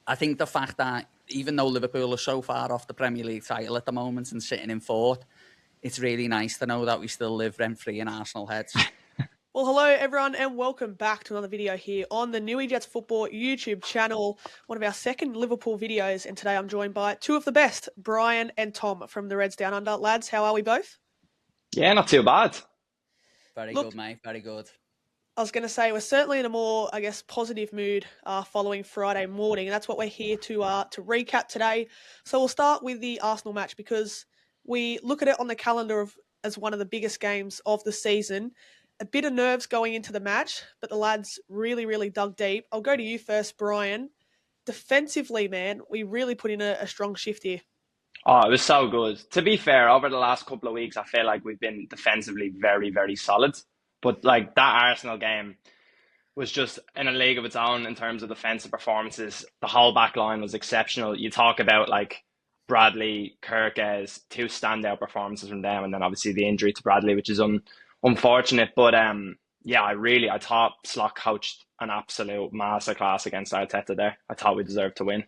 I think the fact that even though Liverpool are so far off the Premier League title at the moment and sitting in fourth, it's really nice to know that we still live rent-free in Arsenal heads. Well, hello everyone, and welcome back to another video here on the Newey Jets Football YouTube channel, one of our second Liverpool videos, and today I'm joined by two of the best, Brian and Tom from the Reds Down Under. Lads, how are we both? Yeah, not too bad. Very Look, good, mate. Very good. I was going to say we're certainly in a more, positive mood following Friday morning, and that's what we're here to recap today. So we'll start with the Arsenal match because we look at it on the calendar as one of the biggest games of the season. A bit of nerves going into the match, but the lads really, really dug deep. I'll go to you first, Brian. Defensively, man, we really put in a strong shift here. Oh, it was so good. To be fair, over the last couple of weeks, I feel like we've been defensively very, very solid. But like that Arsenal game was just in a league of its own in terms of defensive performances. The whole back line was exceptional. You talk about like Bradley, Kirk as two standout performances from them, and then obviously the injury to Bradley, which is unfortunate. But yeah, I thought Slot coached an absolute masterclass against Arteta there. I thought we deserved to win.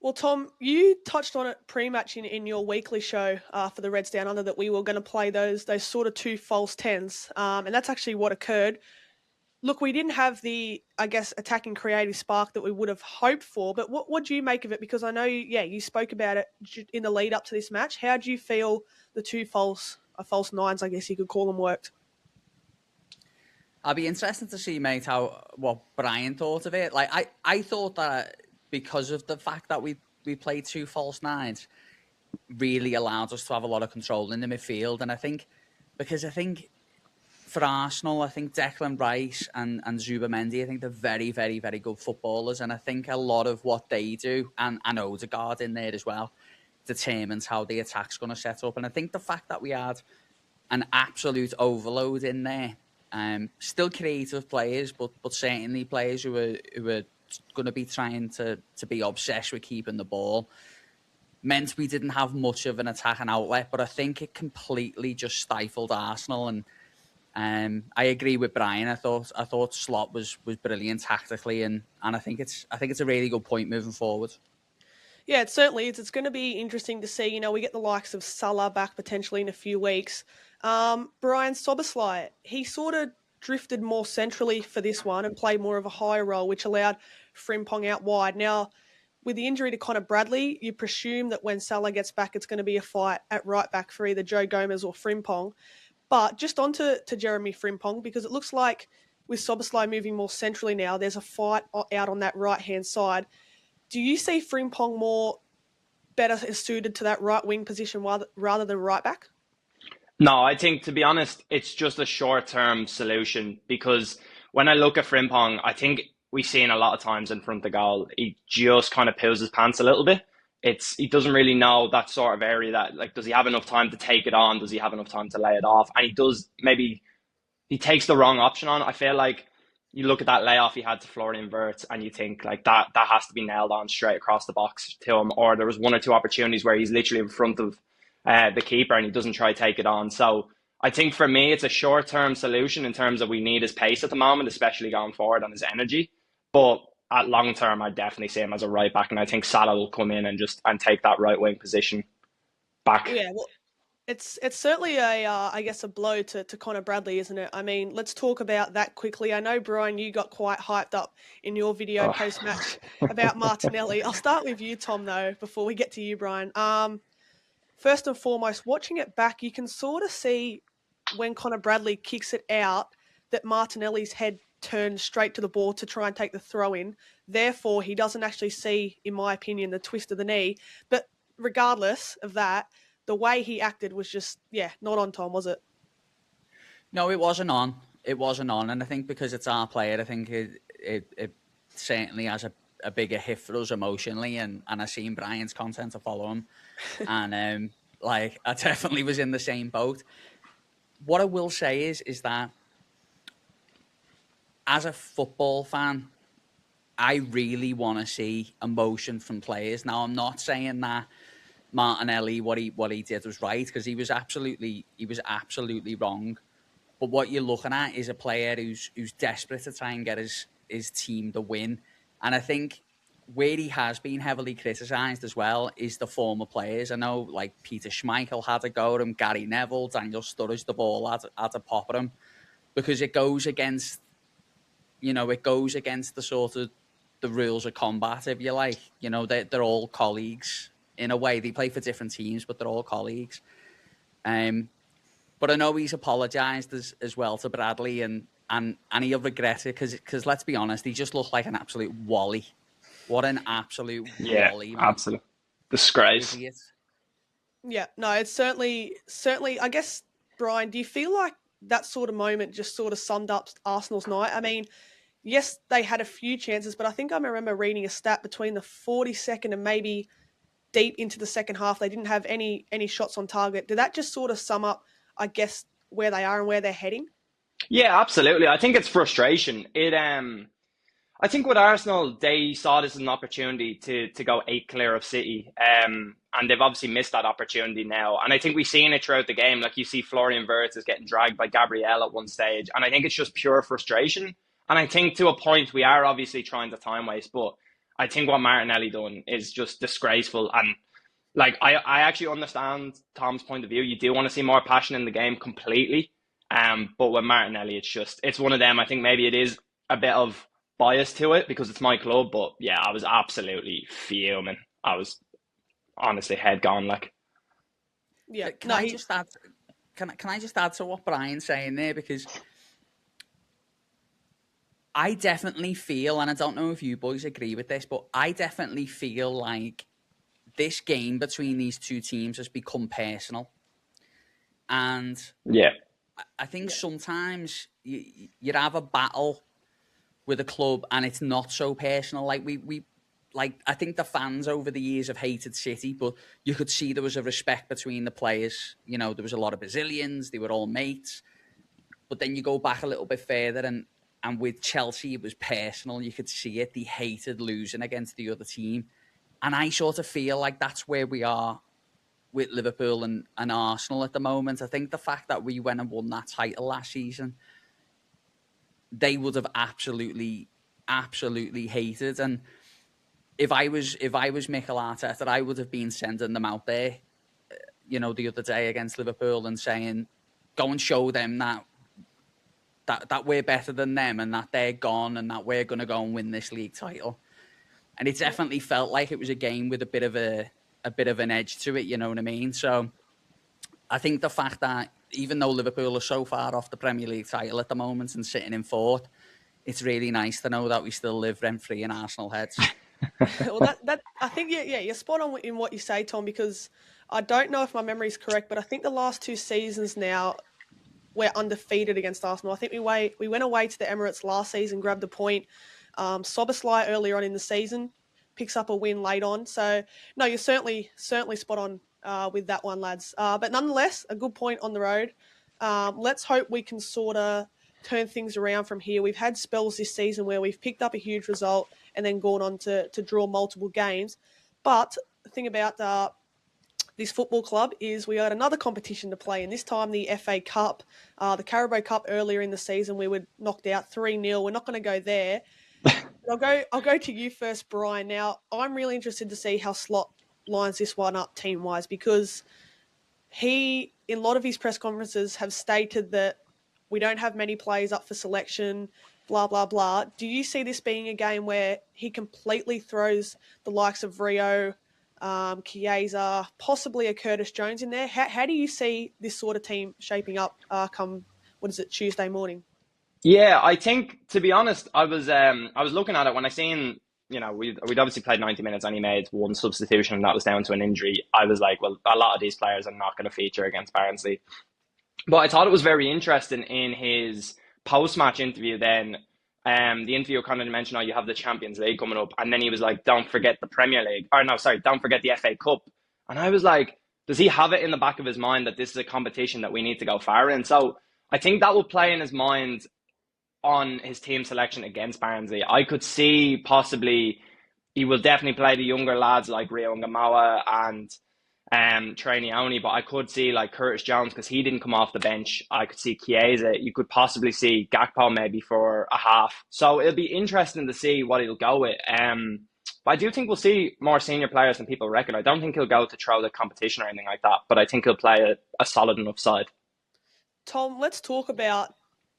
Well, Tom, you touched on it pre-match in your weekly show for the Reds Down Under that we were going to play those sort of two false tens, and that's actually what occurred. Look, we didn't have the, attacking creative spark that we would have hoped for, but what do you make of it? Because I know, you spoke about it in the lead up to this match. How do you feel the two false nines, I guess you could call them, worked? I'll be interested to see, mate, what Brian thought of it. Like, I thought that because of the fact that we played two false nines, really allowed us to have a lot of control in the midfield. And I think for Arsenal, I think Declan Rice and Zubimendi, I think they're very, very, very good footballers. And I think a lot of what they do, and Odegaard in there as well, determines how the attack's going to set up. And I think the fact that we had an absolute overload in there, still creative players, but certainly players who were going to be trying to be obsessed with keeping the ball, meant we didn't have much of an attack and outlet. But I think it completely just stifled Arsenal. And I agree with Brian. I thought Slot was brilliant tactically, and I think it's a really good point moving forward. Yeah, it certainly is. It's going to be interesting to see. We get the likes of Salah back potentially in a few weeks. Brian Szoboszlai, he sort of drifted more centrally for this one and played more of a higher role, which allowed Frimpong out wide. Now, with the injury to Connor Bradley, you presume that when Salah gets back, it's going to be a fight at right back for either Joe Gomez or Frimpong. But just on to Jeremy Frimpong, because it looks like with Szoboszlai moving more centrally now, there's a fight out on that right-hand side. Do you see Frimpong better suited to that right wing position rather than right back? No, I think, to be honest, it's just a short-term solution because when I look at Frimpong, I think we've seen a lot of times in front of goal, he just kind of pulls his pants a little bit. He doesn't really know that sort of area that, like, does he have enough time to take it on? Does he have enough time to lay it off? And he takes the wrong option on. I feel like you look at that layoff he had to Florian Wirtz and you think like that has to be nailed on straight across the box to him. Or there was one or two opportunities where he's literally in front of the keeper and he doesn't try to take it on. So I think for me, it's a short-term solution in terms of we need his pace at the moment, especially going forward, and his energy. But at long term, I definitely see him as a right back, and I think Salah will come in and take that right wing position back. Yeah, well, it's certainly a blow to Connor Bradley, isn't it? I mean, let's talk about that quickly. I know, Brian, you got quite hyped up in your video post-match about Martinelli. I'll start with you, Tom, though, before we get to you, Brian. First and foremost, watching it back, you can sort of see when Connor Bradley kicks it out that Martinelli's head turns straight to the ball to try and take the throw in. Therefore, he doesn't actually see, in my opinion, the twist of the knee. But regardless of that, the way he acted was just, not on, Tom, was it? No, it wasn't on. It wasn't on. And I think because it's our player, I think it certainly has a bigger hit for us emotionally. And I seen Brian's content to follow him. And I definitely was in the same boat. What I will say is that as a football fan, I really want to see emotion from players. Now, I'm not saying that Martinelli, what he did was right, because he was absolutely wrong. But what you're looking at is a player who's desperate to try and get his team to win. And I think where he has been heavily criticised as well is the former players. I know, like, Peter Schmeichel had a go at him, Gary Neville, Daniel Sturridge, the ball had a pop at him, because it goes against, the sort of the rules of combat, if you like. They're all colleagues in a way. They play for different teams, but they're all colleagues. But I know he's apologised as well to Bradley, and he'll regret it, because let's be honest, he just looked like an absolute wally. What an absolute wally, man. Absolute disgrace. Idiot. Yeah, no, it's certainly, I guess, Brian, do you feel like that sort of moment just sort of summed up Arsenal's night? I mean, yes, they had a few chances, but I think I remember reading a stat between the 42nd and maybe deep into the second half, they didn't have any shots on target. Did that just sort of sum up, I guess, where they are and where they're heading? Yeah, absolutely. I think it's frustration. I think with Arsenal, they saw this as an opportunity to go 8 clear of City, and they've obviously missed that opportunity now. And I think we've seen it throughout the game. Like, you see Florian Wirtz is getting dragged by Gabriel at one stage, and I think it's just pure frustration. And I think to a point we are obviously trying to time waste, but I think what Martinelli done is just disgraceful. And like, I actually understand Tom's point of view. You do want to see more passion in the game completely, but with Martinelli, it's one of them. I think maybe it is a bit of bias to it because it's my club, but yeah, I was absolutely fuming. I was honestly head gone. Like, yeah, can I just add? Can I just add to what Brian's saying there? Because I definitely feel, and I don't know if you boys agree with this, but I definitely feel like this game between these two teams has become personal, and yeah, I think sometimes you have a battle with a club and it's not so personal. Like I think the fans over the years have hated City, but you could see there was a respect between the players. There was a lot of Brazilians, they were all mates. But then you go back a little bit further and with Chelsea it was personal. You could see it. They hated losing against the other team. And I sort of feel like that's where we are with Liverpool and Arsenal at the moment. I think the fact that we went and won that title last season, they would have absolutely hated. And if I was Mikel Arteta, I would have been sending them out there, the other day against Liverpool and saying, go and show them that we're better than them and that they're gone and that we're going to go and win this league title. And it definitely felt like it was a game with a bit of an edge to it, you know what I mean? So I think the fact that even though Liverpool are so far off the Premier League title at the moment and sitting in fourth, it's really nice to know that we still live rent-free in Arsenal heads. Well, that I think, you're spot on in what you say, Tom, because I don't know if my memory is correct, but I think the last 2 seasons now, we're undefeated against Arsenal. I think we went away to the Emirates last season, grabbed a point. Soboslai earlier on in the season picks up a win late on. So, no, you're certainly spot on with that one, lads. But nonetheless, a good point on the road. Let's hope we can sort of turn things around from here. We've had spells this season where we've picked up a huge result and then gone on to draw multiple games. But the thing about this football club is we had another competition to play, and this time the FA Cup, the Carabao Cup earlier in the season, we were knocked out 3-0. We're not going to go there. I'll go to you first, Brian. Now, I'm really interested to see how Slot lines this one up team-wise, because he, in a lot of his press conferences, have stated that we don't have many players up for selection, blah, blah, blah. Do you see this being a game where he completely throws the likes of Rio, Chiesa, possibly a Curtis Jones in there? How do you see this sort of team shaping up come, Tuesday morning? Yeah, I think, to be honest, I was looking at it when I seen, we'd obviously played 90 minutes and he made one substitution and that was down to an injury. I was like, well, a lot of these players are not going to feature against Barnsley. But I thought it was very interesting in his post-match interview then. The interview kind of mentioned, you have the Champions League coming up. And then he was like, don't forget the Premier League. Or no, sorry, don't forget the FA Cup. And I was like, does he have it in the back of his mind that this is a competition that we need to go far in? So I think that will play in his mind on his team selection against Barnsley. I could see possibly he will definitely play the younger lads like Rio Ngamawa and Trainee Only, but I could see like Curtis Jones because he didn't come off the bench. I could see Chiesa. You could possibly see Gakpo maybe for a half. So it'll be interesting to see what he'll go with. But I do think we'll see more senior players than people reckon. I don't think he'll go to throw the competition or anything like that, but I think he'll play a solid enough side. Tom, let's talk about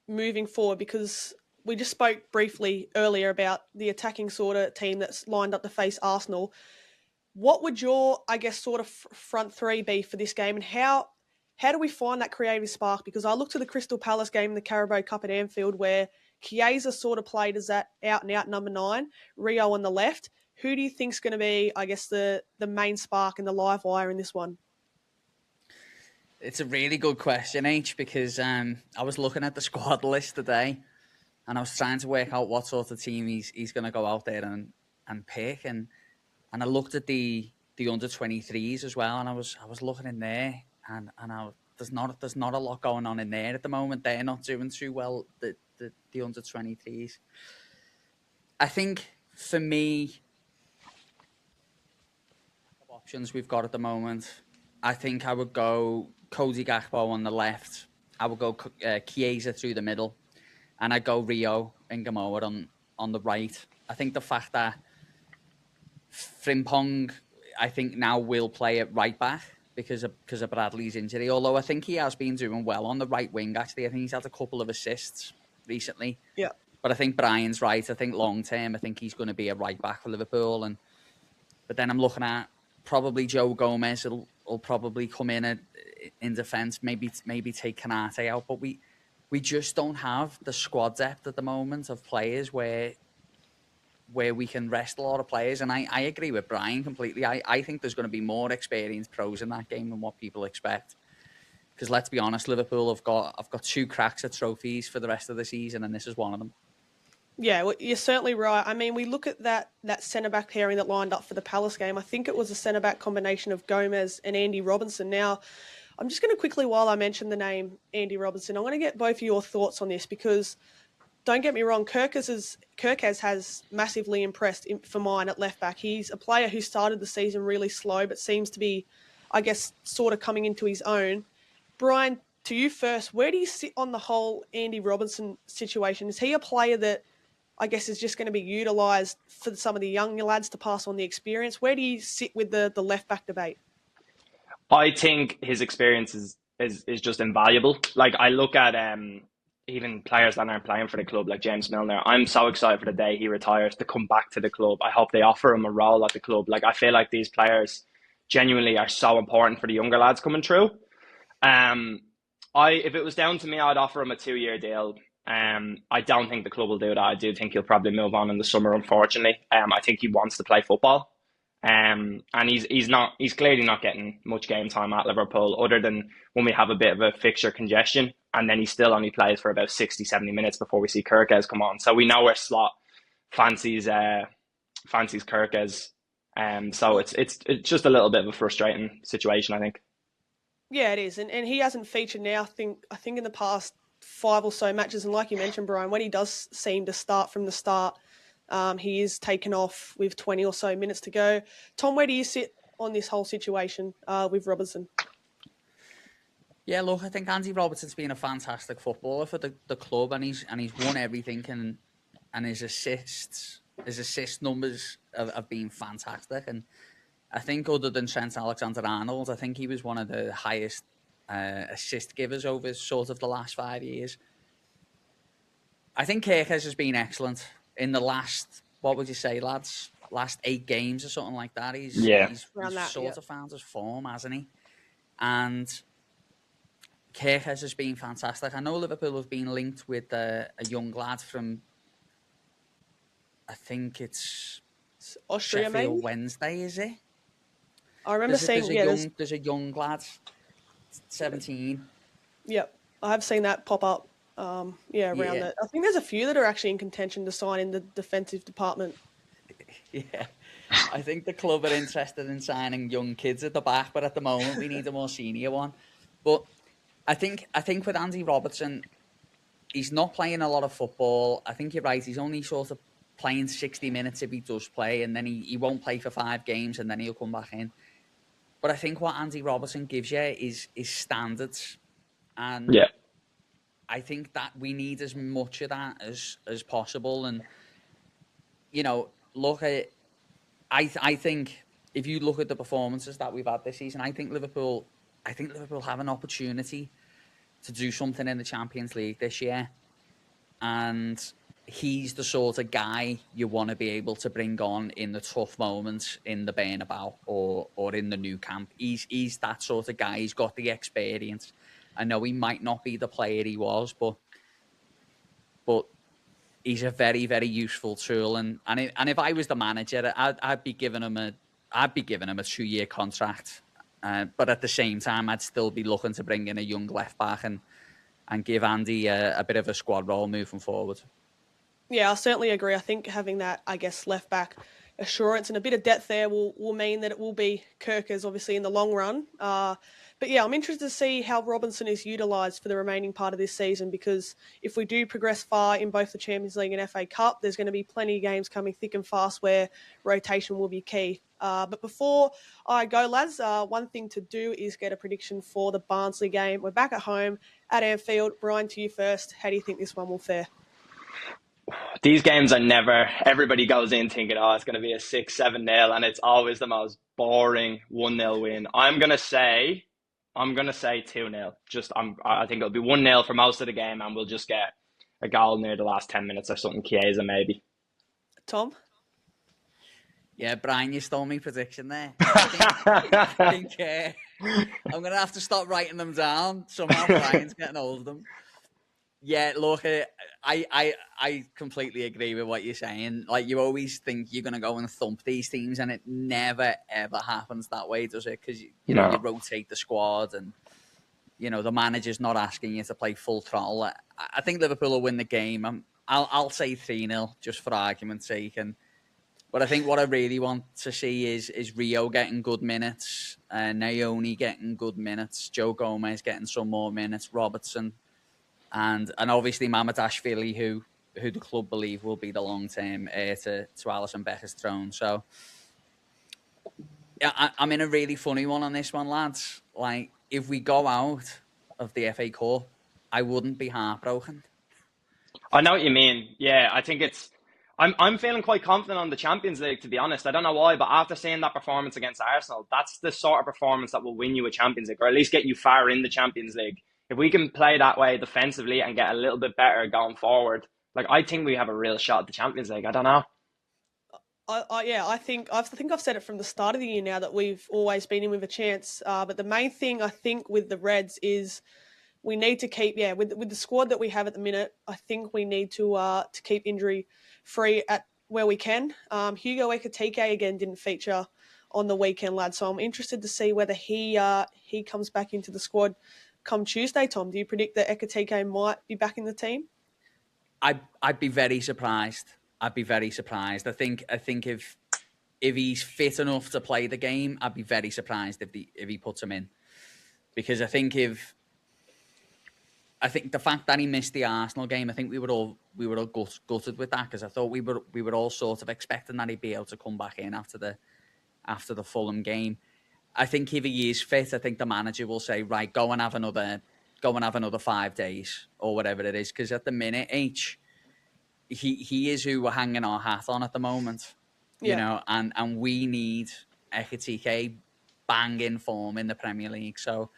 moving forward, because we just spoke briefly earlier about the attacking sort of team that's lined up to face Arsenal. What would your, I guess, sort of front three be for this game, and how do we find that creative spark? Because I looked at the Crystal Palace game in the Carabao Cup at Anfield, where Chiesa sort of played as that out-and-out number 9, Rio on the left. Who do you think's going to be, I guess, the main spark and the live wire in this one? It's a really good question, H, because I was looking at the squad list today, and I was trying to work out what sort of team he's going to go out there and pick, and I looked at the under-23s as well, and I was looking in there, and there's not a lot going on in there at the moment. They're not doing too well, the under-23s. I think for me, options we've got at the moment, I think I would go Cody Gakpo on the left. I would go Chiesa through the middle, and I'd go Rio and Gamoa on the right. I think the fact that Frimpong, I think now will play at right back because of Bradley's injury. Although I think he has been doing well on the right wing. Actually, I think he's had a couple of assists recently. Yeah. But I think Brian's right. I think long term, I think he's going to be a right back for Liverpool. But then I'm looking at probably Joe Gomez will probably come in defence. Maybe take Kanate out. But we just don't have the squad depth at the moment of players where we can rest a lot of players. And I agree with Brian completely. I think there's going to be more experienced pros in that game than what people expect. Because let's be honest, Liverpool have got 2 cracks at trophies for the rest of the season, and this is one of them. Yeah, well, you're certainly right. I mean, we look at that centre-back pairing that lined up for the Palace game. I think it was a centre-back combination of Gomez and Andy Robertson. Now, I'm just going to quickly, while I mention the name Andy Robertson, I'm going to get both of your thoughts on this, because don't get me wrong, Kirkes has massively impressed for mine at left back. He's a player who started the season really slow, but seems to be, I guess, sort of coming into his own. Brian, to you first, where do you sit on the whole Andy Robertson situation? Is he a player that I guess is just going to be utilised for some of the younger lads to pass on the experience? Where do you sit with the left-back debate? I think his experience is just invaluable. Like, I look at even players that aren't playing for the club, like James Milner. I'm so excited for the day he retires to come back to the club. I hope they offer him a role at the club. Like, I feel like these players genuinely are so important for the younger lads coming through. If it was down to me, I'd offer him a 2-year deal. I don't think the club will do that. I do think he'll probably move on in the summer, unfortunately. I think he wants to play football. And he's clearly not getting much game time at Liverpool, other than when we have a bit of a fixture congestion, and then he still only plays for about 60, 70 minutes before we see Kirkes come on. So we know where Slot fancies Kirkes. So it's just a little bit of a frustrating situation, I think. Yeah, it is. And he hasn't featured now, I think in the past 5 or so matches, and like you mentioned, Brian, when he does seem to start from the start, he is taken off with 20 or so minutes to go. Tom, where do you sit on this whole situation with Robertson? Yeah, look, I think Andy Robertson's been a fantastic footballer for the club, and he's won everything, and his assist numbers have been fantastic. And I think other than Trent Alexander-Arnold, I think he was one of the highest assist givers over sort of the last 5 years. I think Kirkes has been excellent in the last, what would you say, lads? Last 8 games or something like that. He's sort of found his form, hasn't he? And Kirkes has been fantastic. I know Liverpool have been linked with a young lad from, I think it's Austria, Sheffield maybe? Wednesday, is it? I remember there's a young lad, 17. Yep, I have seen that pop up. Around that. I think there's a few that are actually in contention to sign in the defensive department. Yeah, I think the club are interested in signing young kids at the back, but at the moment we need a more senior one. But I think with Andy Robertson, he's not playing a lot of football. I think you're right. He's only sort of playing 60 minutes if he does play, and then he won't play for 5 games, and then he'll come back in. But I think what Andy Robertson gives you is standards, and I think that we need as much of that as possible. And look at I think if you look at the performances that we've had this season, I think Liverpool have an opportunity to do something in the Champions League this year, and he's the sort of guy you want to be able to bring on in the tough moments in the Bernabeu or in the new camp. He's that sort of guy. He's got the experience. I know he might not be the player he was, but he's a very, very useful tool. And if I was the manager, I'd be giving him a 2-year contract. But at the same time, I'd still be looking to bring in a young left back and give Andy a bit of a squad role moving forward. Yeah, I certainly agree. I think having that, I guess, left back assurance and a bit of depth there will mean that it will be Kirkers, obviously, in the long run. But yeah, I'm interested to see how Robinson is utilised for the remaining part of this season, because if we do progress far in both the Champions League and FA Cup, there's going to be plenty of games coming thick and fast where rotation will be key. But before I go, lads, one thing to do is get a prediction for the Barnsley game. We're back at home at Anfield. Brian, to you first. How do you think this one will fare? These games are never, everybody goes in thinking, oh, it's going to be a 6-7-0, and it's always the most boring 1-0 win. I'm going to say 2-0. I think it'll be 1-0 for most of the game, and we'll just get a goal near the last 10 minutes or something. Chiesa, maybe. Tom? Yeah, Brian, you stole my prediction there. I think I'm going to have to stop writing them down. Somehow Brian's getting hold of them. Yeah, look, I completely agree with what you're saying. Like, you always think you're going to go and thump these teams, and it never, ever happens that way, does it? Because, you rotate the squad, and, the manager's not asking you to play full throttle. I think Liverpool will win the game. I'll say 3-0, just for argument's sake. But I think what I really want to see is Rio getting good minutes, Naoni getting good minutes, Joe Gomez getting some more minutes, Robertson, and obviously Mamardashvili, who the club believe will be the long-term heir to Alisson Becker's throne. So, yeah, I'm in a really funny one on this one, lads. Like, if we go out of the FA Cup, I wouldn't be heartbroken. I know what you mean. Yeah, I think I'm feeling quite confident on the Champions League, to be honest. I don't know why, but after seeing that performance against Arsenal, that's the sort of performance that will win you a Champions League, or at least get you far in the Champions League. If we can play that way defensively and get a little bit better going forward, I think we have a real shot at the Champions League. I don't know. I think I've said it from the start of the year now that we've always been in with a chance. But the main thing I think with the Reds is we need to keep with the squad that we have at the minute. I think we need to keep injury free at where we can. Hugo Ekitike again didn't feature on the weekend, lad. So I'm interested to see whether he comes back into the squad come Tuesday. Tom, do you predict that Ekitike might be back in the team? I'd be very surprised. I think if he's fit enough to play the game, I'd be very surprised if he puts him in, because I think the fact that he missed the Arsenal game, I think we were all gutted with that, because I thought we were all sort of expecting that he'd be able to come back in after the Fulham game. I think if he is fit, I think the manager will say, right, go and have another 5 days or whatever it is, because at the minute, he is who we're hanging our hat on at the moment, and we need Ekitike bang in form in the Premier League. So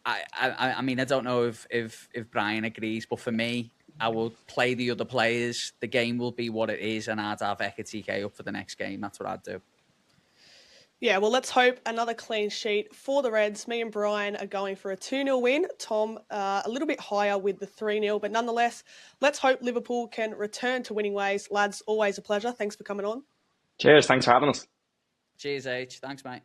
I mean, I don't know if Brian agrees, but for me, I will play the other players. The game will be what it is, and I'd have Ekitike up for the next game. That's what I'd do. Yeah, well, let's hope another clean sheet for the Reds. Me and Brian are going for a 2-0 win. Tom, a little bit higher with the 3-0, but nonetheless, let's hope Liverpool can return to winning ways. Lads, always a pleasure. Thanks for coming on. Cheers. Thanks for having us. Cheers, H. Thanks, mate.